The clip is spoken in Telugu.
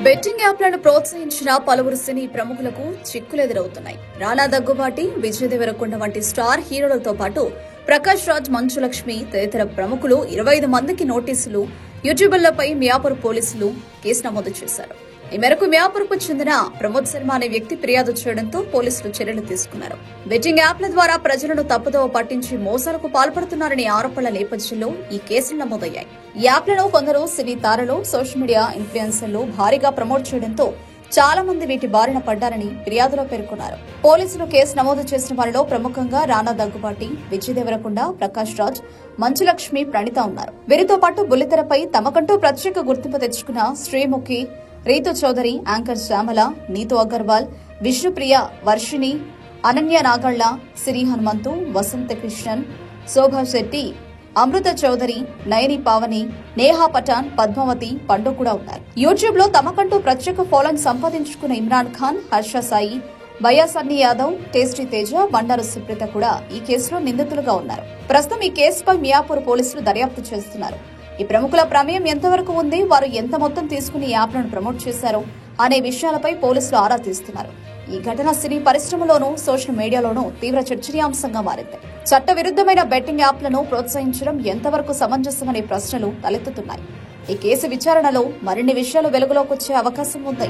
బెట్టింగ్ యాప్లను ప్రోత్సహించిన పలువురు సినీ ప్రముఖులకు చిక్కులెదురవుతున్నాయి. రానా దగ్గుబాటి, విజయ్ దేవరకొండ వంటి స్టార్ హీరోలతో పాటు ప్రకాష్ రాజ్, మంచులక్ష్మి తదితర ప్రముఖులు 25 మందికి నోటీసులు, యూట్యూబర్లపై మియాపూర్ పోలీసులు కేసు నమోదు చేశారు. ఈ మేరకు మియాపూర్కు చెందిన ప్రమోద్ శర్మ అనే వ్యక్తి ఫిర్యాదు చేయడంతో పోలీసులు చర్యలు తీసుకున్నారు. బెట్టింగ్ యాప్ల ద్వారా ప్రజలను తప్పుదోవ పట్టించి మోసాలకు పాల్పడుతున్నారనే ఆరోపణల నేపథ్యంలో ఈ కేసులు నమోదయ్యాయి. ఈ యాప్లను కొందరు సినీ తారలు, సోషల్ మీడియా ఇన్ఫ్లుయెన్సర్లు భారీగా ప్రమోట్ చేయడంతో చాలా మంది వీటి బారిన పడ్డారని ఫిర్యాదులో పేర్కొన్నారు. పోలీసులు కేసు నమోదు చేసిన వారిలో ప్రముఖంగా రానా దగ్గుబాటి, విజయ్ దేవరకొండ, ప్రకాష్ రాజ్, మంచులక్ష్మి, ప్రణీత ఉన్నారు. వీరితో పాటు బుల్లితెరపై తమకంటూ ప్రత్యేక గుర్తింపు తెచ్చుకున్న శ్రీముఖి, రీతు చౌదరి, యాంకర్ శ్యామల, నీతు అగర్వాల్, విష్ణుప్రియ, వర్షిణి, అనన్య నాగళ్ల, సిరి హనుమంతు, వసంత కృష్ణన్, శోభా శెట్టి, అమృత చౌదరి, నయని పావని, నేహా పఠాన్, పద్మావతి, పండు కూడా ఉన్నారు. యూట్యూబ్ లో తమకంటూ ప్రత్యేక ఫాలోయింగ్ సంపాదించుకున్న ఇమ్రాన్ ఖాన్, హర్ష సాయి, భయ్యా సన్నీ యాదవ్, టేస్టీ తేజ, బండారు సుప్రీత కూడా ఈ కేసులో నిందితులుగా ఉన్నారు. ప్రస్తుతం ఈ కేసుపై మియాపూర్ పోలీసులు దర్యాప్తు చేస్తున్నారు. ఈ ప్రముఖుల ప్రమేయం ఎంతవరకు ఉంది, వారు ఎంత మొత్తం తీసుకుని యాప్లను ప్రమోట్ చేశారో అనే విషయాలపై పోలీసులు ఆరా తీస్తున్నారు. ఈ ఘటన సినీ పరిశ్రమలోనూ సోషల్ మీడియాలోనూ తీవ్ర చర్చనీయాంశంగా మారింది. చట్ట విరుద్ధమైన బెట్టింగ్ యాప్లను ప్రోత్సహించడం ఎంతవరకు సమంజసమనే ప్రశ్నలు తలెత్తుతున్నాయి. ఈ కేసు విచారణలో మరిన్ని విషయాలు వెలుగులోకి వచ్చే అవకాశం ఉంది.